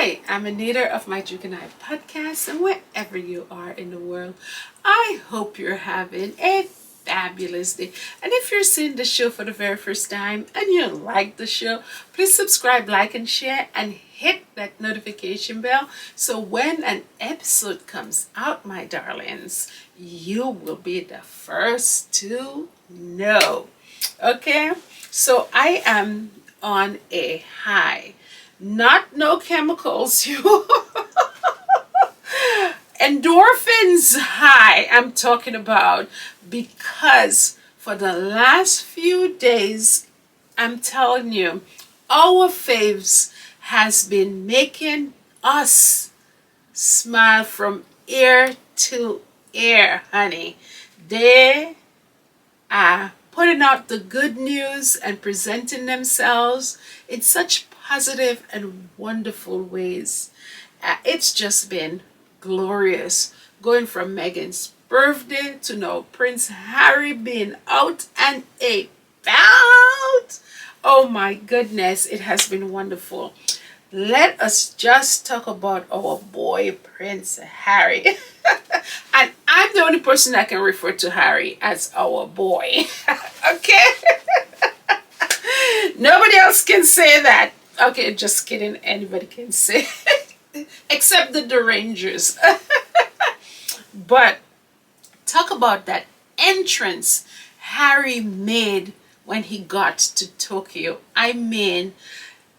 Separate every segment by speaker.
Speaker 1: Hi, I'm Anita of My Duke and I podcast, and wherever you are in the world, I hope you're having a fabulous day. And if you're seeing the show for the very first time and you like the show, please subscribe, like, and share, and hit that notification bell so when an episode comes out, my darlings, you will be the first to know. Okay, so I am on a high. Not no chemicals, you endorphins high I'm talking about, because for the last few days, I'm telling you, our faves has been making us smile from ear to ear, honey. They are putting out the good news and presenting themselves in such positive and wonderful ways. It's just been glorious. Going from Meghan's birthday to now Prince Harry being out and about. Oh my goodness, it has been wonderful. Let us just talk about our boy Prince Harry. And I'm the only person that can refer to Harry as our boy. Okay? Nobody else can say that. Okay, just kidding. Anybody can say it. Except the derangers. But talk about that entrance Harry made when he got to Tokyo. I mean,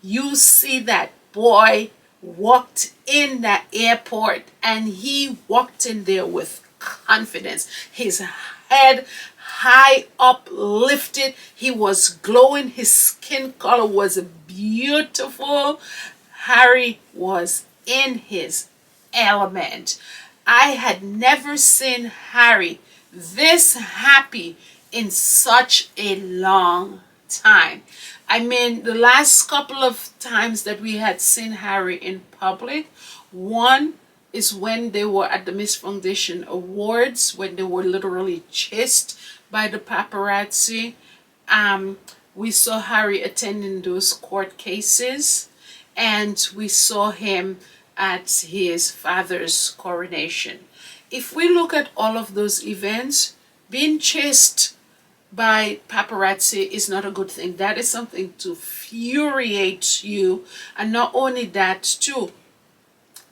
Speaker 1: you see that boy walked in that airport and he walked in there with confidence. His head high uplifted. He was glowing. His skin color was beautiful. Harry was in his element. I had never seen Harry this happy in such a long time. I mean, the last couple of times that we had seen Harry in public, one is when they were at the Miss Foundation Awards, when they were literally chased by the paparazzi. We saw Harry attending those court cases, and we saw him at his father's coronation. If we look at all of those events, being chased by paparazzi is not a good thing. That is something to infuriate you. And not only that too,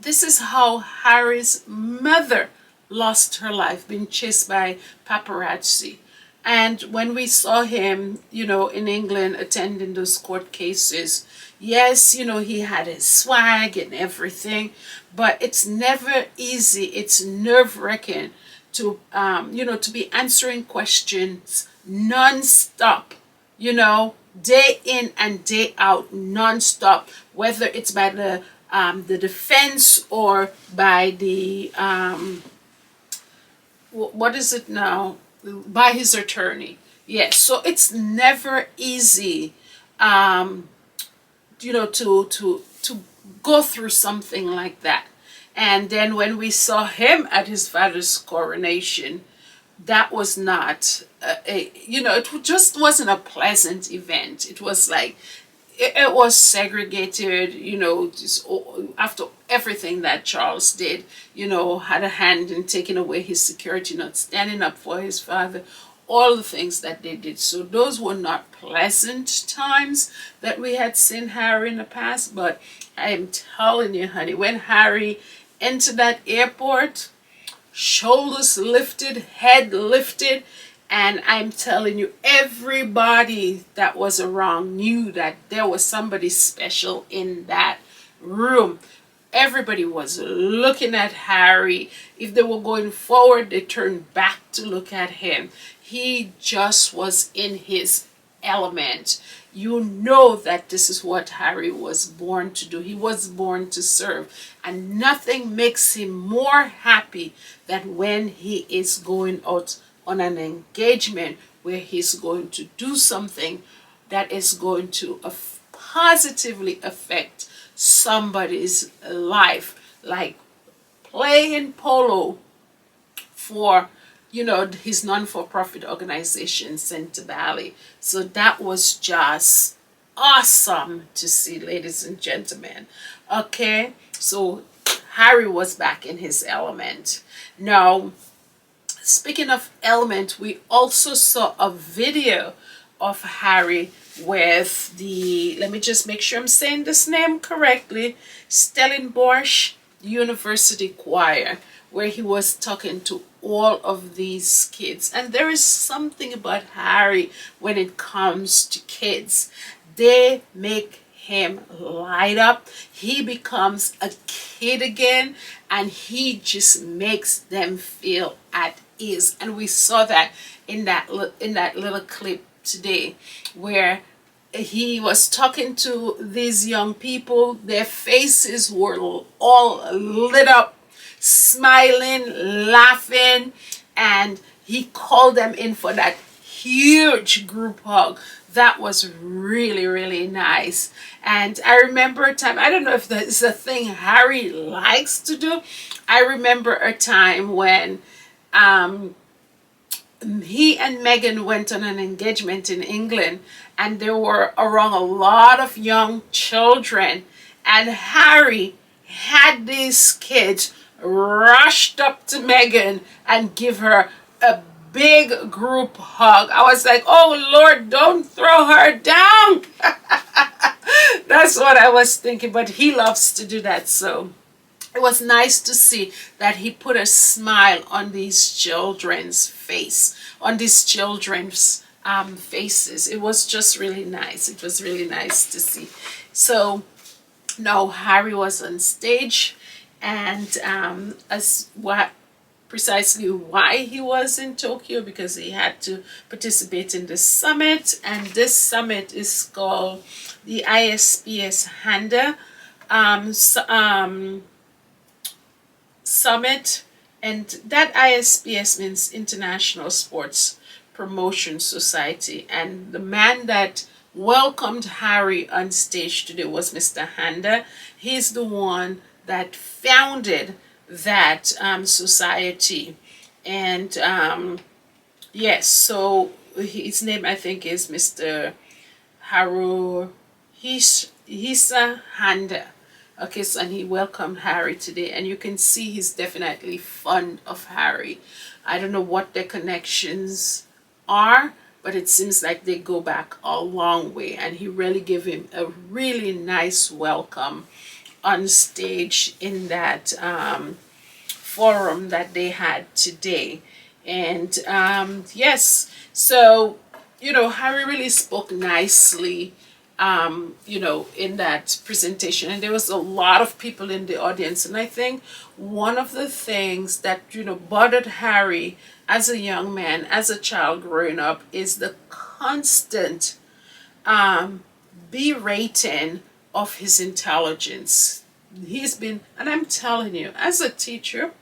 Speaker 1: this is how Harry's mother lost her life, being chased by paparazzi. And when we saw him, in England attending those court cases, yes, he had his swag and everything, but it's never easy. It's nerve-wracking to, to be answering questions non-stop, day in and day out, non-stop, whether it's by the defense or by the what is it now, by his attorney. Yes, so it's never easy to go through something like that. And then when we saw him at his father's coronation, that was not it just wasn't a pleasant event. It was like it was segregated, just after everything that Charles did, had a hand in taking away his security, not standing up for his father, all the things that they did. So those were not pleasant times that we had seen Harry in the past. But I'm telling you, honey, when Harry entered that airport, shoulders lifted, head lifted, and I'm telling you, everybody that was around knew that there was somebody special in that room. Everybody was looking at Harry. If they were going forward, they turned back to look at him. He just was in his element. You know that this is what Harry was born to do. He was born to serve. And nothing makes him more happy than when he is going out on an engagement where he's going to do something that is going to positively affect somebody's life, like playing polo for his non-for-profit organization, Center Valley. So that was just awesome to see, ladies and gentlemen. Okay, so Harry was back in his element. Now, speaking of element, we also saw a video of Harry with the, let me just make sure I'm saying this name correctly, Stellenbosch University Choir, where he was talking to all of these kids. And there is something about Harry when it comes to kids. They make him light up. He becomes a kid again, and he just makes them feel at ease. And we saw that in that little clip today, where he was talking to these young people. Their faces were all lit up, smiling, laughing, and he called them in for that huge group hug. That was really, really nice. And I remember a time, I don't know if that is a thing Harry likes to do. I remember a time when he and Meghan went on an engagement in England, and they were around a lot of young children, and Harry had these kids rushed up to Meghan and give her a big group hug. I was like, oh Lord, don't throw her down. That's what I was thinking, but he loves to do that. So it was nice to see that he put a smile on these children's face, on these children's faces. It was just really nice. It was really nice to see. So now Harry was on stage, and as what precisely why he was in Tokyo, because he had to participate in the summit, and this summit is called the ISPS Handa Summit, and that ISPS means International Sports Promotion Society. And the man that welcomed Harry on stage today was Mr. Handa. He's the one that founded that society. And yes, so his name I think is Mr. Haruhisa Handa. Okay, so and he welcomed Harry today, and you can see he's definitely fond of Harry. I don't know what their connections are, but it seems like they go back a long way, and he really gave him a really nice welcome on stage in that forum that they had today. And yes, so Harry really spoke nicely in that presentation, and there was a lot of people in the audience. And I think one of the things that bothered Harry as a young man, as a child growing up, is the constant berating of his intelligence. He's been, and I'm telling you, as a teacher,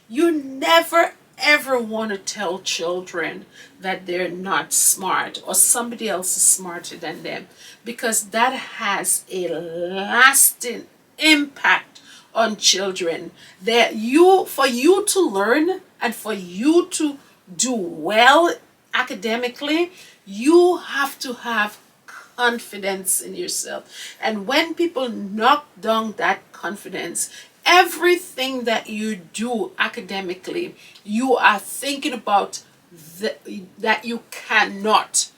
Speaker 1: you never ever want to tell children that they're not smart or somebody else is smarter than them, because that has a lasting impact on children. For you to learn and for you to do well academically, you have to have confidence in yourself. And when people knock down that confidence, everything that you do academically, you are thinking about that you cannot.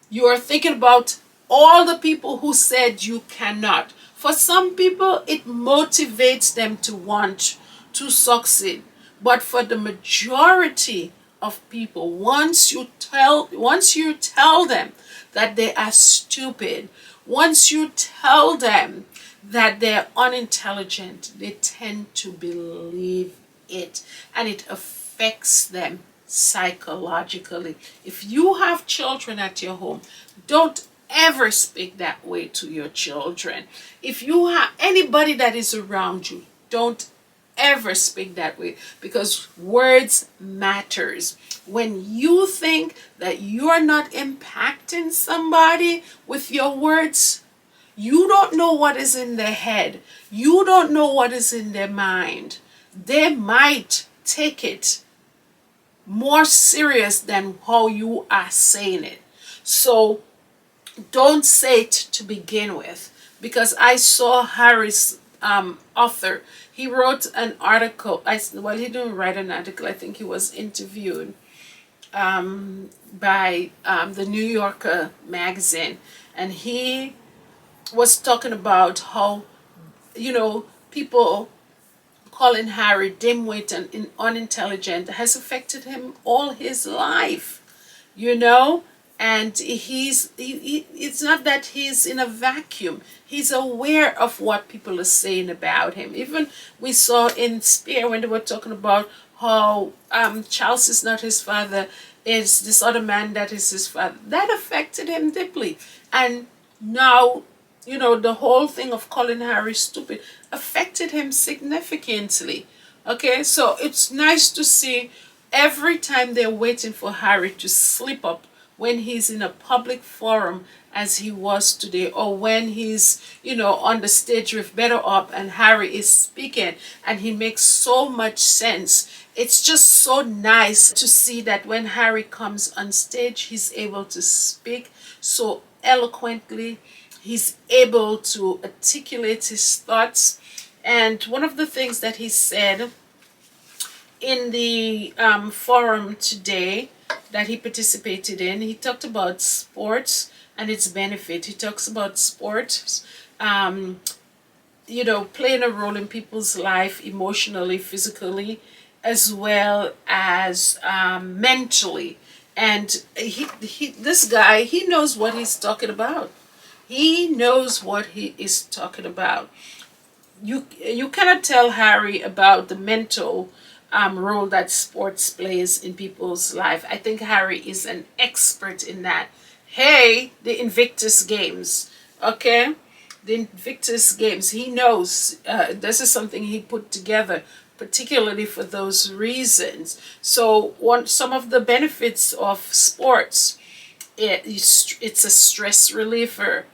Speaker 1: You are thinking about all the people who said you cannot. For some people, it motivates them to want to succeed. But for the majority of people, once you tell them that they are stupid, once you tell them that they're unintelligent, they tend to believe it, and it affects them psychologically. If you have children at your home, don't ever speak that way to your children. If you have anybody that is around you, don't ever speak that way, because words matters. When you think that you're not impacting somebody with your words, you don't know what is in their head. You don't know what is in their mind. They might take it more serious than how you are saying it. So don't say it to begin with, because I saw Harry's author. He wrote an article. Well, he didn't write an article. I think he was interviewed by the New Yorker magazine, and he was talking about how, people calling Harry dimwit and unintelligent has affected him all his life, you know. And it's not that he's in a vacuum. He's aware of what people are saying about him. Even we saw in Spear when they were talking about how Charles is not his father, is this other man that is his father. That affected him deeply. And now, the whole thing of calling Harry stupid affected him significantly. Okay, so it's nice to see every time they're waiting for Harry to slip up when he's in a public forum as he was today, or when he's, on the stage with Better Up and Harry is speaking and he makes so much sense. It's just so nice to see that when Harry comes on stage, he's able to speak so eloquently. He's able to articulate his thoughts. And one of the things that he said in the forum today that he participated in, he talked about sports and its benefit. He talks about sports, playing a role in people's life emotionally, physically, as well as mentally. And this guy, he knows what he's talking about. He knows what he is talking about. You cannot tell Harry about the mental role that sports plays in people's life. I think Harry is an expert in that. Hey, the Invictus Games, okay? The Invictus Games, he knows this is something he put together particularly for those reasons. So some of the benefits of sports, it's a stress reliever,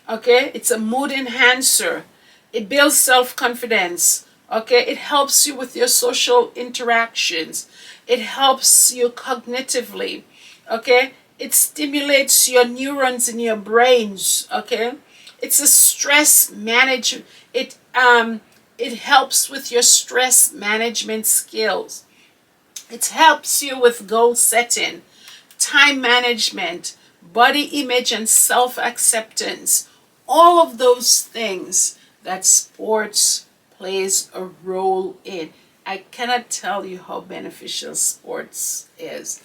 Speaker 1: okay? It's a mood enhancer. It builds self-confidence. Okay, it helps you with your social interactions. It helps you cognitively. Okay, it stimulates your neurons in your brains. Okay, it's a stress management. It helps with your stress management skills. It helps you with goal setting, time management, body image, and self-acceptance. All of those things that sports plays a role in. I cannot tell you how beneficial sports is.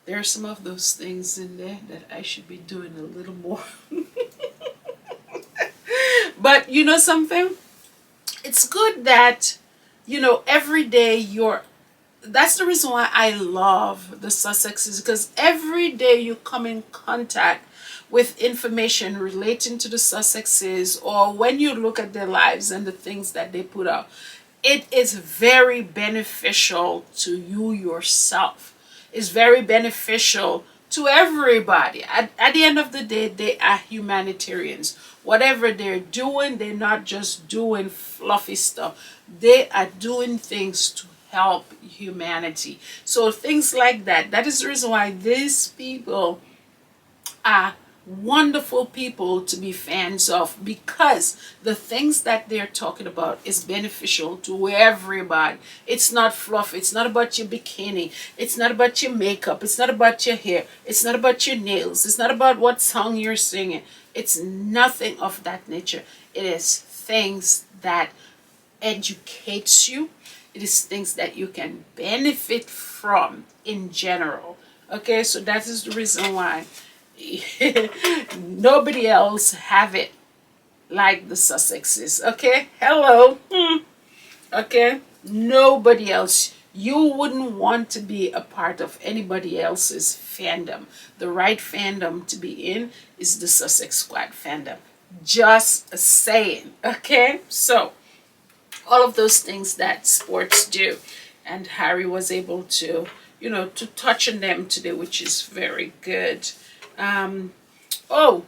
Speaker 1: There are some of those things in there that I should be doing a little more. But you know something? It's good that, every day that's the reason why I love the Sussexes, because every day you come in contact with information relating to the Sussexes, or when you look at their lives and the things that they put out, it is very beneficial to you yourself. It's very beneficial to everybody. At the end of the day, they are humanitarians. Whatever they're doing, they're not just doing fluffy stuff. They are doing things to help humanity. So things like that. That is the reason why these people are wonderful people to be fans of, because the things that they're talking about is beneficial to everybody. It's not fluff. It's not about your bikini. It's not about your makeup. It's not about your hair. It's not about your nails. It's not about what song you're singing. It's nothing of that nature. It is things that educates you. It is things that you can benefit from in general. Okay, so that is the reason why nobody else have it like the Sussexes. Okay, hello. Okay, nobody else. You wouldn't want to be a part of anybody else's fandom. The right fandom to be in is the Sussex Squad fandom. Just saying. Okay, so all of those things that sports do, and Harry was able to, to touch on them today, which is very good. Oh,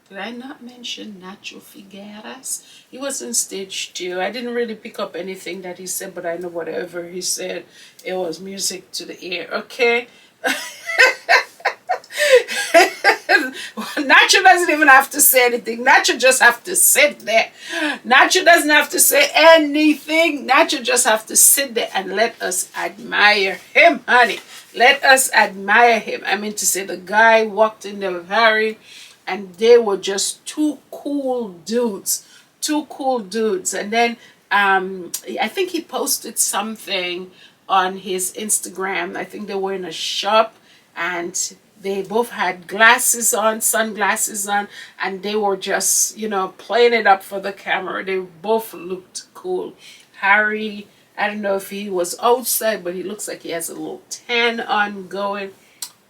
Speaker 1: did I not mention Nacho Figueras? He was on stage too. I didn't really pick up anything that he said, but I know whatever he said, it was music to the ear. Okay. Nacho doesn't even have to say anything. Nacho just have to sit there. Nacho doesn't have to say anything. Nacho just have to sit there and let us admire him, honey. Let us admire him. I mean to say, the guy walked in there with Harry, and they were just two cool dudes. Two cool dudes. And then I think he posted something on his Instagram. I think they were in a shop, and they both had glasses on, sunglasses on, and they were just, you know, playing it up for the camera. They both looked cool. Harry, I don't know if he was outside, but he looks like he has a little tan on going.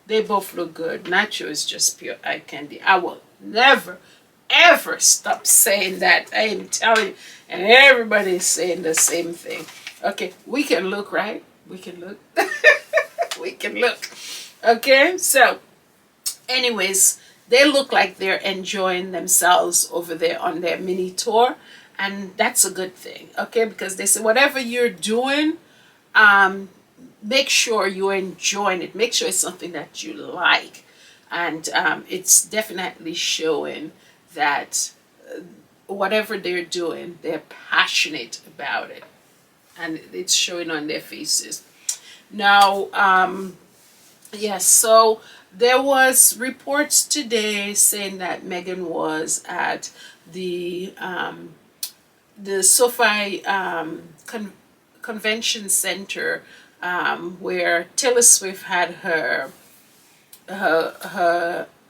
Speaker 1: They both look good. Nacho is just pure eye candy. I will never, ever stop saying that. I am telling you. And everybody's saying the same thing. Okay, we can look, right? We can look. We can look. Okay, so anyways, they look like they're enjoying themselves over there on their mini tour, and that's a good thing. Okay, because they say whatever you're doing, make sure you're enjoying it. Make sure it's something that you like, and it's definitely showing that whatever they're doing, they're passionate about it, and it's showing on their faces. Now, yes, so there was reports today saying that Meghan was at the SoFi Convention Center, where Taylor Swift had her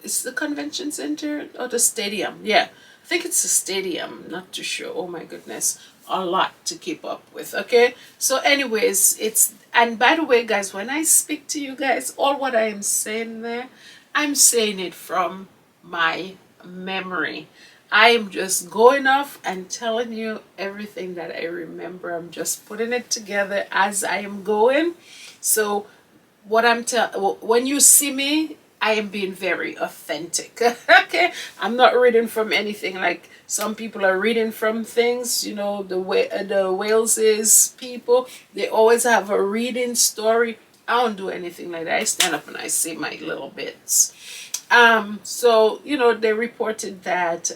Speaker 1: it's the convention center or the stadium? Yeah, I think it's a stadium, not too sure. Oh my goodness, a lot to keep up with. Okay, so anyways, it's, and by the way guys, when I speak to you guys, all what I am saying there, I'm saying it from my memory. I am just going off and telling you everything that I remember. I'm just putting it together as I am going. So what when you see me, I am being very authentic. Okay, I'm not reading from anything like some people are reading from things. You know, the Waleses people, they always have a reading story. I don't do anything like that. I stand up and I say my little bits. So you know, they reported that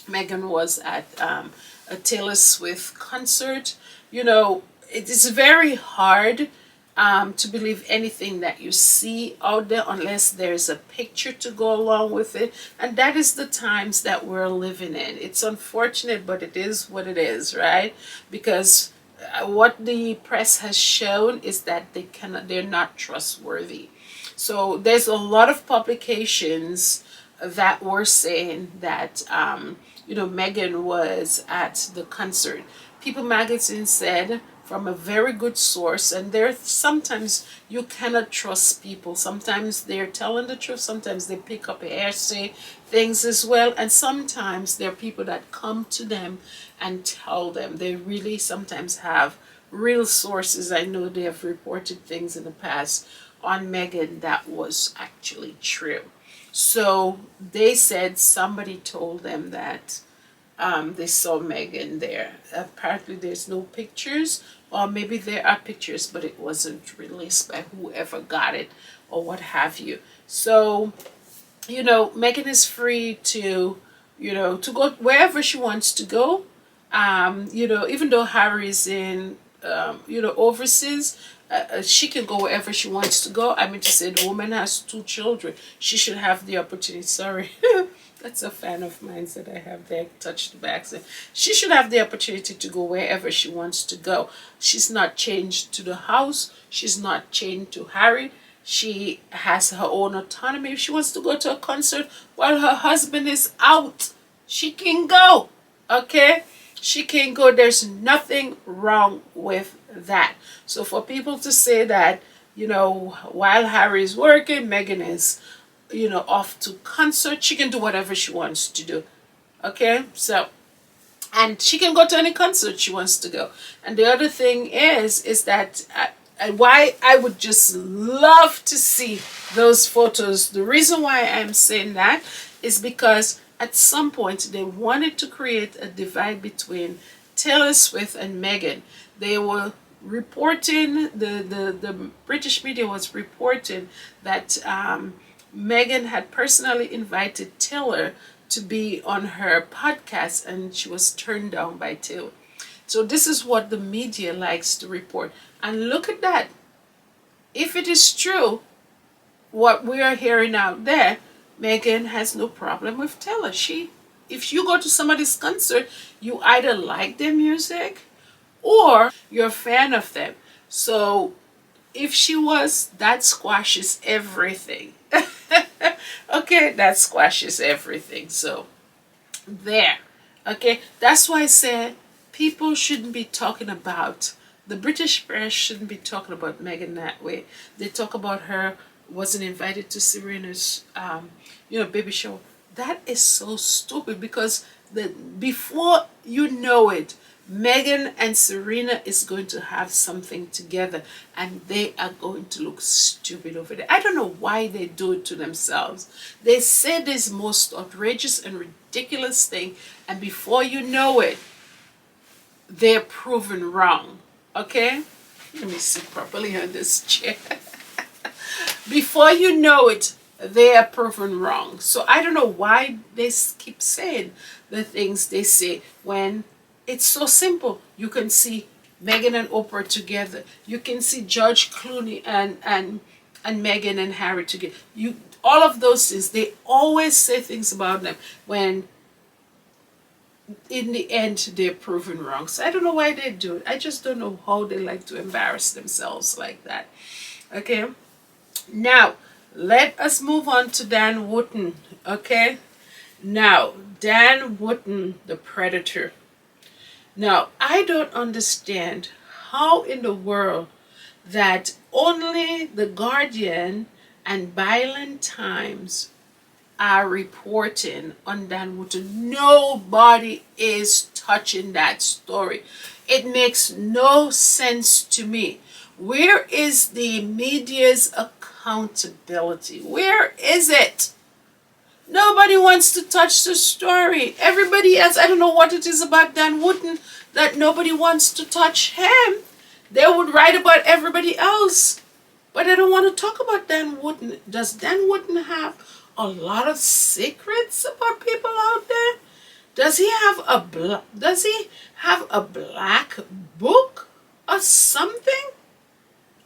Speaker 1: Meghan was at a Taylor Swift concert. You know, it is very hard to believe anything that you see out there unless there's a picture to go along with it. And that is the times that we're living in. It's unfortunate, but it is what it is, right? Because what the press has shown is that they're not trustworthy. So there's a lot of publications that were saying that you know, Meghan was at the concert. People magazine said from a very good source, and there sometimes you cannot trust people. Sometimes they're telling the truth, sometimes they pick up hearsay things as well, and sometimes there are people that come to them and tell them. They really sometimes have real sources. I know they have reported things in the past on Meghan that was actually true. So they said somebody told them that they saw Meghan there. Apparently there's no pictures, or maybe there are pictures, but it wasn't released by whoever got it or what have you. So, you know, Meghan is free to, you know, to go wherever she wants to go. You know, even though Harry's in, you know, overseas, she can go wherever she wants to go. I mean to say, the woman has 2 children. She should have the opportunity. Sorry. That's a fan of mine that I have there, touched the back. So she should have the opportunity to go wherever she wants to go. She's not chained to the house. She's not chained to Harry. She has her own autonomy. If she wants to go to a concert while her husband is out, she can go. Okay? She can go. There's nothing wrong with that. So for people to say that, you know, while Harry's working, Meghan is, you know, off to concert, she can do whatever she wants to do. Okay, so, and she can go to any concert she wants to go. And the other thing is that why I would just love to see those photos. The reason why I'm saying that is because at some point they wanted to create a divide between Taylor Swift and Meghan. They were reporting, the British media was reporting that Meghan had personally invited Taylor to be on her podcast, and she was turned down by Taylor. So this is what the media likes to report. And look at that. If it is true, what we are hearing out there, Meghan has no problem with Taylor. If you go to somebody's concert, you either like their music or you're a fan of them. So if she was, that squashes everything. Okay, that squashes everything. So there. Okay, that's why I said people shouldn't be talking about, the British press shouldn't be talking about Meghan that way. They talk about her wasn't invited to Serena's baby show. That is so stupid, because before you know it, Meghan and Serena is going to have something together, and they are going to look stupid over there. I don't know why they do it to themselves. They say this most outrageous and ridiculous thing, and before you know it, they're proven wrong. Okay? Let me sit properly on this chair. Before you know it, they are proven wrong. So I don't know why they keep saying the things they say when it's so simple. You can see Meghan and Oprah together. You can see George Clooney and Meghan and Harry together. All of those things, they always say things about them when in the end they're proven wrong. So I don't know why they do it. I just don't know how they like to embarrass themselves like that. Okay? Now, let us move on to Dan Wootton. Okay? Now, Dan Wootton, the Predator. Now, I don't understand how in the world that only the Guardian and Byland Times are reporting on Dan Wootton. Nobody is touching that story. It makes no sense to me. Where is the media's accountability? Where is it? Nobody wants to touch the story. Everybody else, I don't know what it is about Dan Wootton that nobody wants to touch him. They would write about everybody else, but they don't want to talk about Dan Wootton. Does Dan Wootton have a lot of secrets about people out there? Does he have a black book or something?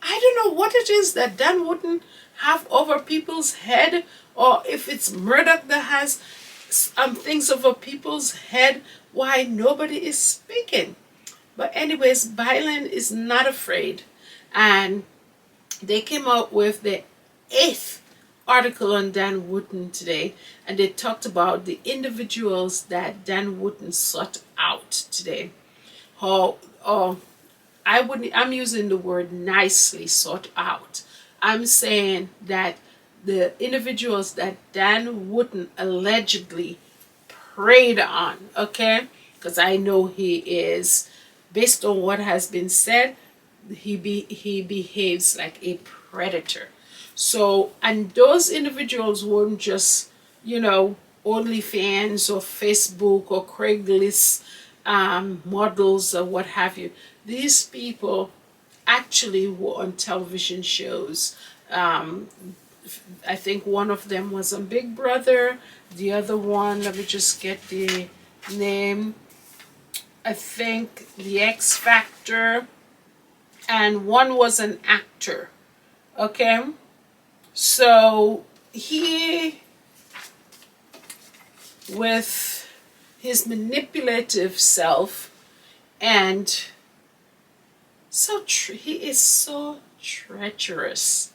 Speaker 1: I don't know what it is that Dan Wootton have over people's head, or if it's Murdoch that has things over people's head, why nobody is speaking. But anyways, Byland is not afraid, and they came out with the 8th article on Dan Wootton today, and they talked about the individuals that Dan Wootton sought out today. I'm using the word nicely sought out. I'm saying that the individuals that Dan Wootton allegedly preyed on, okay? Because I know he is, based on what has been said, he behaves like a predator. So, and those individuals weren't just, OnlyFans or Facebook or Craigslist models or what have you. These people actually were on television shows. I think one of them was on Big Brother. The other one, let me just get the name. I think The X Factor. And one was an actor. Okay? So he, with his manipulative self, and he is so treacherous,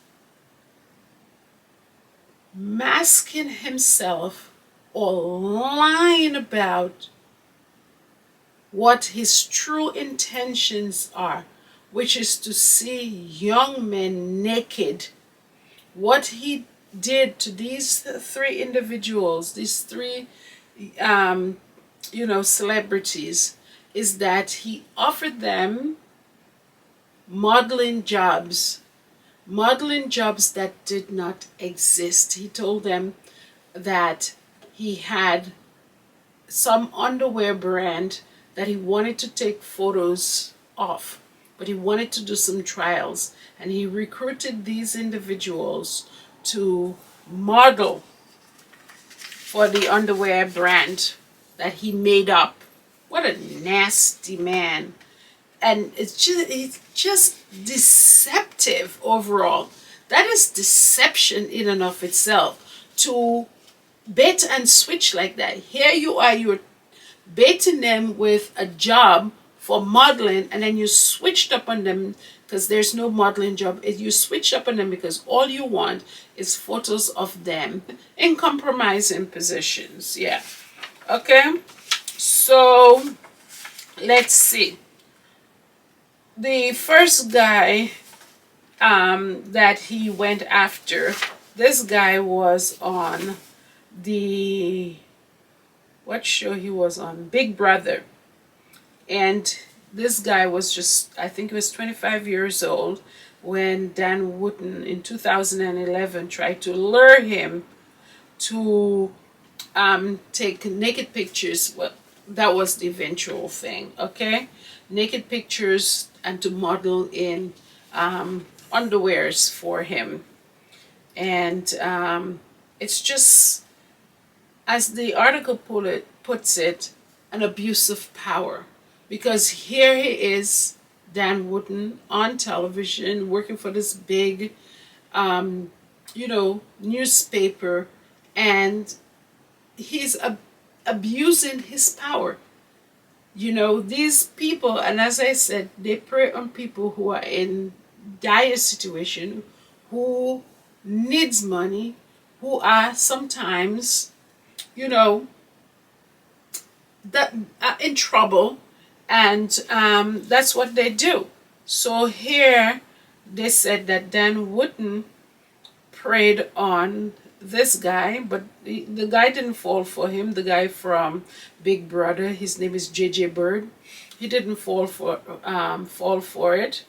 Speaker 1: masking himself or lying about what his true intentions are, which is to see young men naked. What he did to these 3 individuals, these 3 celebrities, is that he offered them modeling jobs that did not exist. He told them that he had some underwear brand that he wanted to take photos of, but he wanted to do some trials, and he recruited these individuals to model for the underwear brand that he made up. What a nasty man. And it's just deceptive overall. That is deception in and of itself. To bait and switch like that. Here you are, you're baiting them with a job for modeling, and then you switched up on them because there's no modeling job. You switched up on them because all you want is photos of them in compromising positions. Yeah. Okay. So let's see. The first guy that he went after, this guy was on what show he was on? Big Brother. And this guy was just, I think he was 25 years old when Dan Wootton in 2011 tried to lure him to take naked pictures. Well, that was the eventual thing, okay? Naked pictures and to model in underwears for him. And it's just, as the article puts it, an abuse of power. Because here he is, Dan Wootton, on television, working for this big, newspaper, and he's abusing his power. These people, and as I said, they prey on people who are in dire situation, who needs money, who are sometimes, that in trouble, and that's what they do. So here they said that Dan Wootton preyed on this guy, but the guy didn't fall for him. The guy from Big Brother, his name is JJ Bird. He didn't fall for it,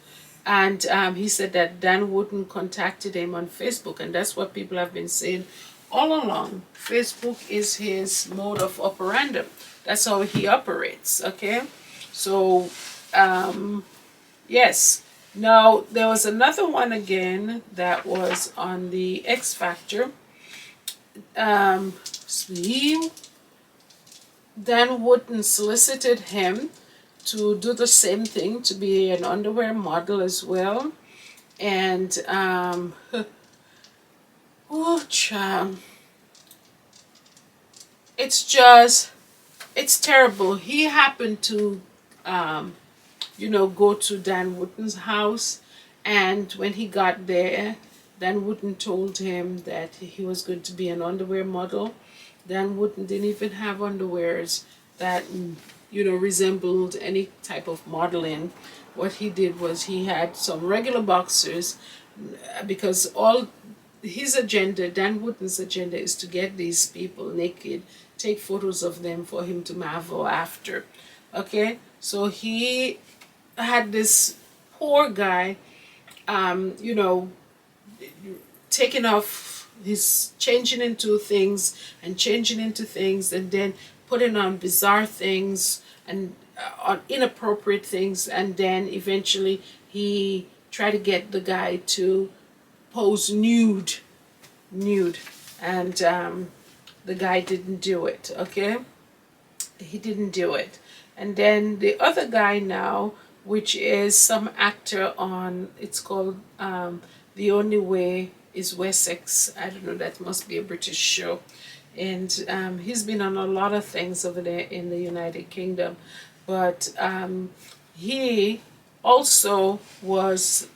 Speaker 1: and he said that Dan Wootton contacted him on Facebook, and that's what people have been saying all along. Facebook is his mode of operandi. That's how he operates. Okay, so yes. Now there was another one again that was on the X Factor. Dan Wootton solicited him to do the same thing, to be an underwear model as well, and it's terrible. He happened to go to Dan Wootton's house, and when he got there, Dan Wootton told him that he was going to be an underwear model. Dan Wootton didn't even have underwears that resembled any type of modeling. What he did was he had some regular boxers, because all his agenda, Dan Wootton's agenda, is to get these people naked, take photos of them for him to marvel after. Okay, so he had this poor guy, taking off, he's changing into things, and then putting on bizarre things and on inappropriate things, and then eventually he tried to get the guy to pose nude, and the guy didn't do it. Okay, he didn't do it. And then the other guy now, which is some actor on, it's called The Only Way is Wessex. I don't know, that must be a British show. And he's been on a lot of things over there in the United Kingdom. But he also was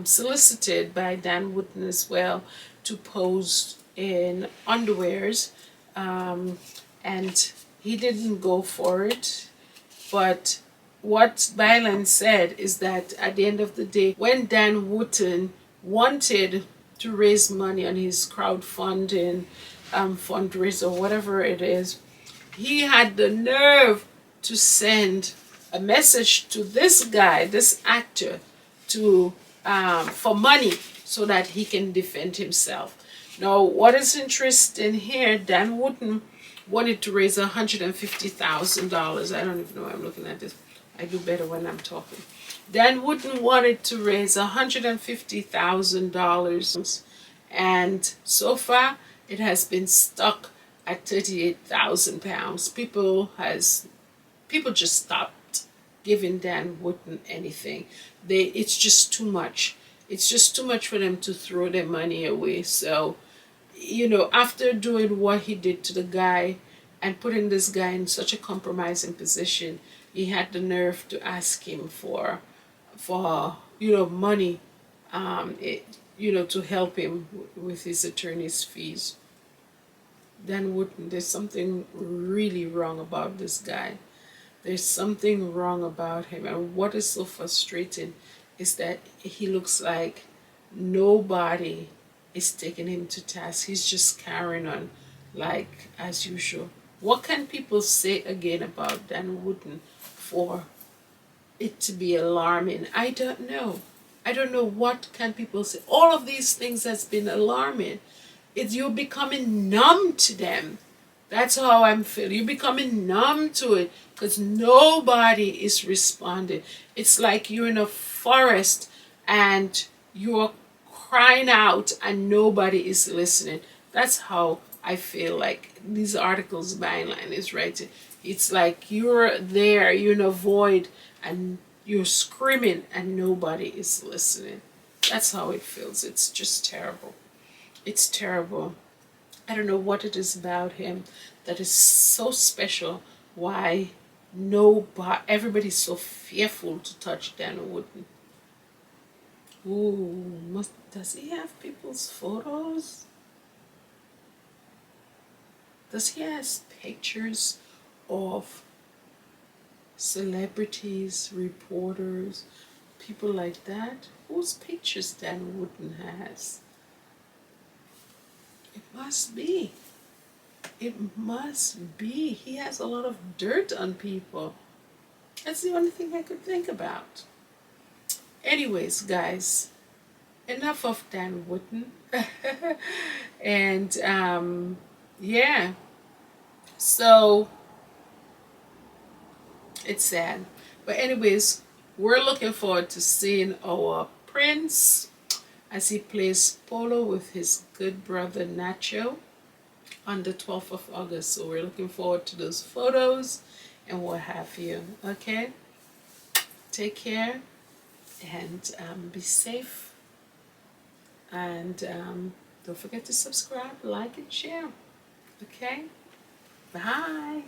Speaker 1: solicited by Dan Wootton as well to pose in underwears. And he didn't go for it. But what Bylan said is that at the end of the day, when Dan Wootton wanted to raise money on his crowdfunding fundraiser, whatever it is, he had the nerve to send a message to this guy, this actor, to for money so that he can defend himself. Now, what is interesting here, Dan Wootton wanted to raise $150,000. I don't even know why I'm looking at this. I do better when I'm talking. Dan Wootton wanted to raise $150,000, And so far, it has been stuck at £38,000. People just stopped giving Dan Wootton anything. It's just too much. It's just too much for them to throw their money away. So, after doing what he did to the guy and putting this guy in such a compromising position, he had the nerve to ask him for money, to help him with his attorney's fees. Dan Wootton, there's something really wrong about this guy. There's something wrong about him. And what is so frustrating is that he looks like nobody is taking him to task. He's just carrying on like as usual. What can people say again about Dan Wootton for it to be alarming? I don't know. I don't know what can people say. All of these things has been alarming. You're becoming numb to them. That's how I'm feeling. You're becoming numb to it because nobody is responding. It's like you're in a forest and you're crying out and nobody is listening. That's how I feel like these articles Byline is writing. It's like you're there, you're in a void and you're screaming and nobody is listening. That's how it feels. It's just terrible. It's terrible. I don't know what it is about him that is so special. Why everybody's so fearful to touch Dan Wootton. Ooh, does he have people's photos? Does he have pictures of celebrities, reporters, people like that? Whose pictures Dan Wootton has? It must be. It must be. He has a lot of dirt on people. That's the only thing I could think about. Anyways, guys, enough of Dan Wootton. And yeah, so it's sad. But anyways, we're looking forward to seeing our prince as he plays polo with his good brother Nacho on the 12th of August. So we're looking forward to those photos and what have you. Okay? Take care and be safe. And don't forget to subscribe, like, and share. Okay? Bye.